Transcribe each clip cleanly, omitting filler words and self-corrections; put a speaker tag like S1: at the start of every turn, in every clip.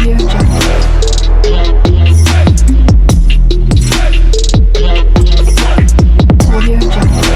S1: Audio Jungle. Audio Jungle.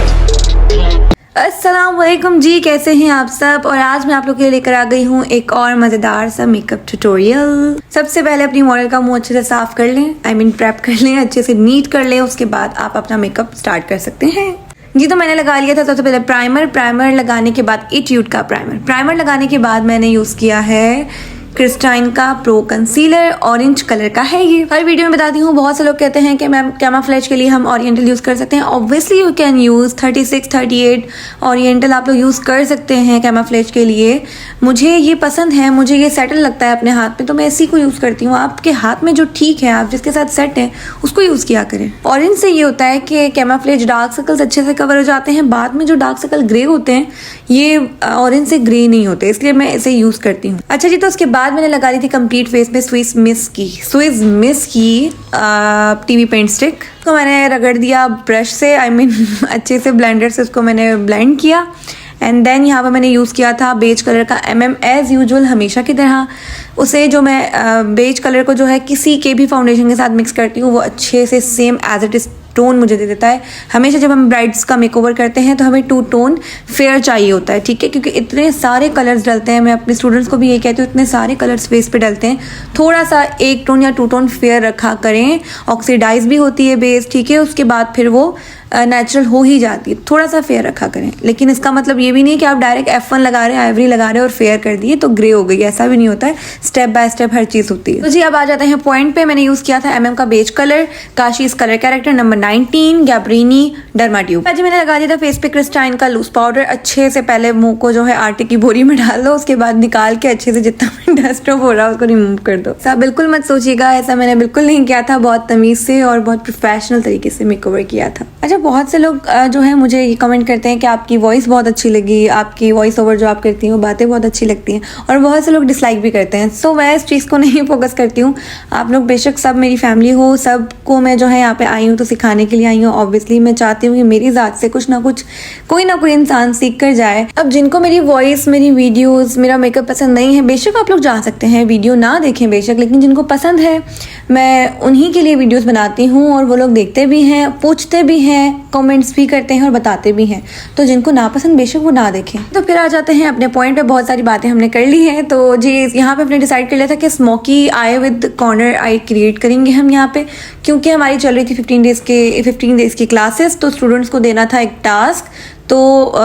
S2: अस्सलाम वालेकुम जी, कैसे हैं आप सब। और आज मैं आप लोग के लिए लेकर आ गई हूँ एक और मज़ेदार सा मेकअप ट्यूटोरियल। सबसे पहले अपनी मॉडल का मुंह अच्छे से साफ कर लें, प्रेप कर लें, अच्छे से नीट कर लें। उसके बाद आप अपना मेकअप स्टार्ट कर सकते हैं जी। तो मैंने लगा लिया था सबसे पहले प्राइमर लगाने के बाद इट्यूड का प्राइमर लगाने के बाद मैंने यूज़ किया है क्रिस्टाइन का प्रो कंसीलर। ऑरेंज कलर का है ये। हर वीडियो में बताती हूँ, बहुत से लोग कहते हैं कि मैम कैमोफ्लेज के लिए हम ओरिएंटल यूज़ कर सकते हैं। Obviously you can use 36, 38 oriental आप लोग यूज़ कर सकते हैं कैमोफ्लेज के लिए। मुझे ये पसंद है, मुझे ये सेटल लगता है अपने हाथ में, तो मैं इसी को यूज़ करती हूँ। आपके हाथ में जो ठीक है, आप जिसके साथ सेट है, उसको यूज़ किया करें। ऑरेंज से ये होता है कि कैमोफ्लेज डार्क सर्कल्स अच्छे से कवर हो जाते हैं। बाद में जो डार्क सर्कल ग्रे होते हैं, ये ऑरेंज से ग्रे नहीं होते, इसलिए मैं इसे यूज़ करती हूँ। अच्छा जी, तो उसके बाद मैंने लगा ली थी कंप्लीट फेस में स्विस मिस की टीवी पेंट स्टिक को मैंने रगड़ दिया ब्रश से, अच्छे से ब्लेंडर से उसको मैंने ब्लेंड किया। एंड देन यहाँ पर मैंने यूज़ किया था बेज कलर का एज यूजुअल, हमेशा की तरह उसे जो मैं बेज कलर को जो है किसी के भी फाउंडेशन के साथ मिक्स करती हूँ, वो अच्छे से same as it is tone मुझे दे देता है। हमेशा जब हम ब्राइड्स का मेकओवर करते हैं तो हमें 2 टोन फेयर चाहिए होता है, ठीक है, क्योंकि इतने सारे कलर्स डलते हैं। मैं अपने स्टूडेंट्स को भी ये कहती हूँ, इतने सारे कलर्स फेस पे डलते हैं, थोड़ा सा 1 टोन या 2 टोन फेयर रखा करें। ऑक्सीडाइज भी होती है बेस, ठीक है, उसके बाद फिर वो नेचुरल हो ही जाती है। थोड़ा सा फेयर रखा करें, लेकिन इसका मतलब ये भी नहीं कि आप डायरेक्ट F1 लगा रहे हैं, आइवरी लगा रहे हैं और फेयर कर दिए तो ग्रे हो गई, ऐसा भी नहीं होता है। स्टेप बाय स्टेप हर चीज़ होती है। तो जी अब आ जाते हैं पॉइंट पे। मैंने यूज़ किया था MM का बेज कलर, काशीज colour character number 19, Gabrini derma tube. जी मैंने लगा दिया था फेस पे क्रिस्टाइन का लूज पाउडर। अच्छे से पहले मुंह को जो है आटे की बोरी में डाल दो, उसके बाद निकाल के अच्छे से जितना डस्ट हो रहा है उसको रिमूव कर दो। सब बिल्कुल मत सोचिएगा, ऐसा मैंने बिल्कुल नहीं किया था। बहुत तमीज़ से और बहुत प्रोफेशनल तरीके से मेकओवर किया था। अच्छा, बहुत से लोग जो है मुझे ये कमेंट करते हैं कि आपकी वॉइस बहुत अच्छी लगी, आपकी वॉइस ओवर जो आप करती हो, बातें बहुत अच्छी लगती हैं, और बहुत से लोग डिसलाइक भी करते हैं। सो मैं इस चीज़ को नहीं फोकस करती हूँ। आप लोग बेशक सब मेरी फैमिली हो, सबको मैं जो है यहाँ पे आई हूँ तो सिखाने के लिए आई हूँ। ऑब्वियसली मैं चाहती हूँ कि मेरी ज़ात से कुछ ना कुछ कोई ना कोई इंसान सीख कर जाए। अब जिनको मेरी वॉइस, मेरी वीडियोज़, मेरा मेकअप पसंद नहीं है, बेशक आप लोग जा सकते हैं, वीडियो ना देखें बेशक, लेकिन जिनको पसंद है मैं उन्हीं के लिए वीडियोज़ बनाती हूँ, और वो लोग देखते भी हैं, पूछते भी हैं, कमेंट्स भी करते हैं और बताते भी हैं। तो जिनको नापसंद बेशक वो ना देखें। तो फिर आ जाते हैं अपने पॉइंट पे। बहुत सारी बातें हमने कर ली हैं, तो जी यहाँ पे हमने डिसाइड कर लिया था कि smoky I with corner I create करेंगे हम यहाँ पे, क्योंकि हमारी चल रही थी 15 डेज़ की क्लासेस, तो स्टूडेंट्स को देना था एक टास्क, तो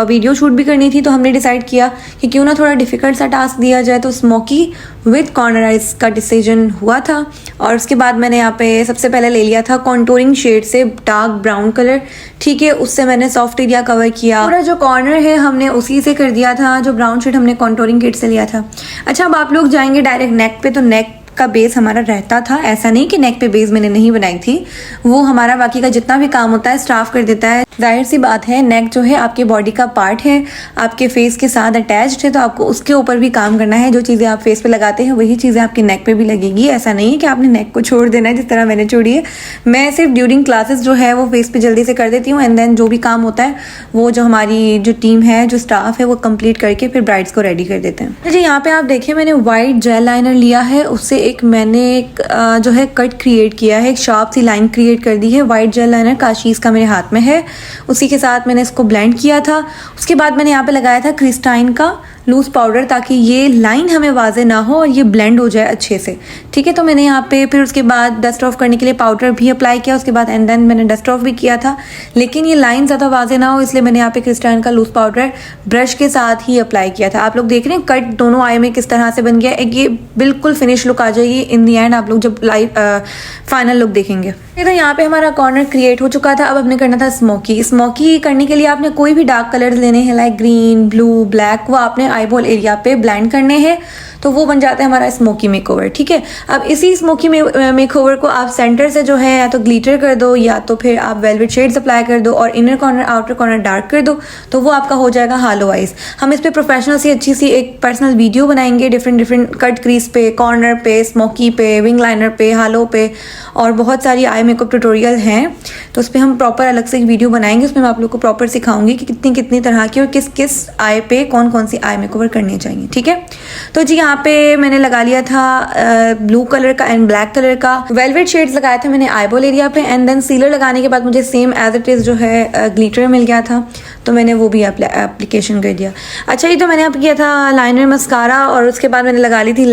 S2: वीडियो शूट भी करनी थी। तो हमने डिसाइड किया कि क्यों ना थोड़ा डिफ़िकल्ट सा टास्क दिया जाए, तो स्मोकी विद कॉर्नर आइज का डिसीजन हुआ था। और उसके बाद मैंने यहाँ पे सबसे पहले ले लिया था कॉन्टूरिंग शेड से डार्क ब्राउन कलर, ठीक है, उससे मैंने सॉफ्ट एरिया कवर किया। पूरा जो कॉर्नर है हमने उसी से कर दिया था, जो ब्राउन शेड हमने कॉन्टूरिंग किट से लिया था। अच्छा, अब आप लोग जाएंगे डायरेक्ट नेक पे, तो नेक का बेस हमारा रहता था, ऐसा नहीं कि नेक पे बेस मैंने नहीं बनाई थी। वो हमारा बाकी का जितना भी काम होता है स्टाफ कर देता है। जाहिर सी बात है, नेक जो है आपके बॉडी का पार्ट है, आपके फेस के साथ अटैच्ड है, तो आपको उसके ऊपर भी काम करना है। जो चीज़ें आप फेस पे लगाते हैं वही चीज़ें आपके नेक पे भी लगेगी। ऐसा नहीं है कि आपने नेक को छोड़ देना है जिस तरह मैंने छोड़ी है। मैं सिर्फ ड्यूरिंग क्लासेस जो है वो फेस पे जल्दी से कर देती हूँ, एंड देन जो भी काम होता है वो जो हमारी जो टीम है, जो स्टाफ है, वो कंप्लीट करके फिर ब्राइड्स को रेडी कर देते हैं। जी यहाँ पे आप देखिए, मैंने वाइट जेल लाइनर लिया है, उससे मैंने एक जो है कट क्रिएट किया है, एक शार्प सी लाइन क्रिएट कर दी है। वाइट जेल लाइनर काशीज का मेरे हाथ में है, उसी के साथ मैंने इसको ब्लेंड किया था। उसके बाद मैंने यहाँ पे लगाया था क्रिस्टाइन का लूज पाउडर, ताकि ये लाइन हमें वाजे ना हो और ये ब्लेंड हो जाए अच्छे से, ठीक है। तो मैंने यहाँ पे फिर उसके बाद डस्ट ऑफ करने के लिए पाउडर भी अप्लाई किया, उसके बाद एंड देन मैंने डस्ट ऑफ भी किया था, लेकिन ये लाइन ज़्यादा वाजे ना हो इसलिए मैंने यहाँ पे क्रिस्टाइन का लूज पाउडर ब्रश के साथ ही अप्लाई किया था। आप लोग देख रहे हैं कट दोनों आई में किस तरह से बन गया, एक ये बिल्कुल फिनिश लुक आ जाएगी इन दी एंड, आप लोग जब लाइव फाइनल लुक देखेंगे। तो यहाँ पे हमारा कॉर्नर क्रिएट हो चुका था। अब हमने करना था स्मोकी करने के लिए आपने कोई भी डार्क कलर्स लेने हैं, लाइक ग्रीन, ब्लू, ब्लैक, वो आपने आईबॉल एरिया पे ब्लेंड करने हैं, तो वो बन जाता है हमारा स्मोकी मेकओवर, ठीक है। अब इसी स्मोकी मेकओवर को आप सेंटर से जो है या तो ग्लिटर कर दो, या तो फिर आप वेलवेट शेड्स अप्लाई कर दो, और inner corner outer corner dark कर दो, तो वो आपका हो जाएगा हालो आइज। हम इस पे प्रोफेशनल सी अच्छी सी एक पर्सनल वीडियो बनाएंगे, डिफरेंट कट क्रीज पे, कॉर्नर पे, स्मोकी पे, विंग लाइनर पे, हालो पे, और बहुत सारी आई मेकअप ट्यूटोरियल हैं, तो उस पर हम प्रॉपर अलग से एक वीडियो बनाएंगे। उसमें मैं आप लोग को प्रॉपर सिखाऊंगी कि कितनी कितनी तरह की और किस किस आई पे कौन कौन सी आई मेकओवर करनी चाहिए, ठीक है। तो जी यहाँ यहाँ पे मैंने लगा लिया था ब्लू कलर का एंड ब्लैक कलर का वेलवेट शेड्स लगाया था मैंने आईबॉल एरिया पे, एंड देन सीलर लगाने के बाद मुझे सेम एज इट इज़ जो है ग्लिटर मिल गया था, तो मैंने वो भी एप्लीकेशन कर दिया। अच्छा, ये तो मैंने अब किया था लाइनर मस्कारा, और उसके बाद मैंने लगा ली थी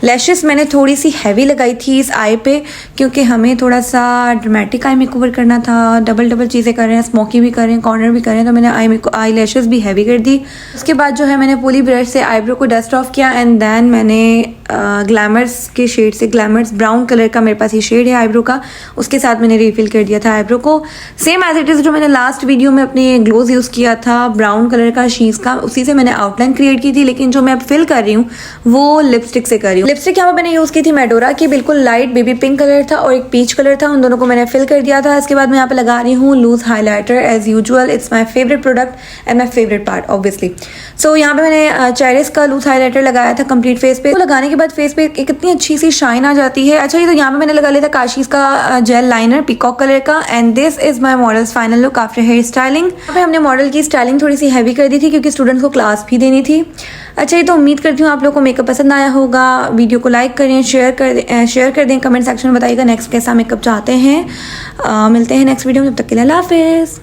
S2: लैशेस मैंने थोड़ी सी हैवी लगाई थी इस आई पे, क्योंकि हमें थोड़ा सा ड्रामेटिक आई मेकओवर करना था, डबल चीज़ें कर रहे हैं, स्मोकी भी कर रहे हैं, कॉर्नर भी कर रहे हैं, तो मैंने आई लैशेस भी हैवी कर दी। उसके बाद जो है मैंने पूरी ब्रश से आईब्रो को डस्ट ऑफ किया, एंड देन मैंने ग्लैमर्स के शेड से, ग्लैमर्स ब्राउन कलर का मेरे पास ये शेड है आईब्रो का, उसके साथ मैंने रिफिल कर दिया था आईब्रो को, सेम एज इट इज़ जो मैंने लास्ट वीडियो में अपने ग्लोज यूज़ किया था ब्राउन कलर का शीज़ का, उसी से मैंने आउटलाइन क्रिएट की थी, लेकिन जो मैं अब फिल कर रही हूँ वो लिपस्टिक से कर रही हूँ। लिपस्टिक यहाँ पर मैंने यूज़ की थी मेडोरा की, बिल्कुल लाइट बेबी पिंक कलर था और एक पीच कलर था, उन दोनों को मैंने फिल कर दिया था। इसके बाद मैं यहाँ पे लगा रही हूँ loose highlighter as usual, it's my favourite product and my favourite part obviously. So यहाँ पे मैंने चेरिस का लूज हाईलाइटर लगाया था कंप्लीट फेस पे, तो लगाने के बाद फेस पे एक इतनी अच्छी सी शाइन आ जाती है। अच्छा, ये तो यहाँ पे मैंने लगा लिया था काशीज का जेल लाइनर पीकॉक कलर का, and this is my model's final look after hair styling. यहाँ पे हमने मॉडल की स्टाइलिंग थोड़ी सी हैवी कर दी थी क्योंकि स्टूडेंट्स को क्लास भी देनी थी। अच्छा, ये तो उम्मीद करती हूँ आप लोगों को मेकअप पसंद आया होगा। वीडियो को लाइक करें, शेयर कर दें, कमेंट सेक्शन में बताइएगा नेक्स्ट कैसा मेकअप चाहते हैं। मिलते हैं नेक्स्ट वीडियो में, तब तक के लिए अल्लाह हाफिज़।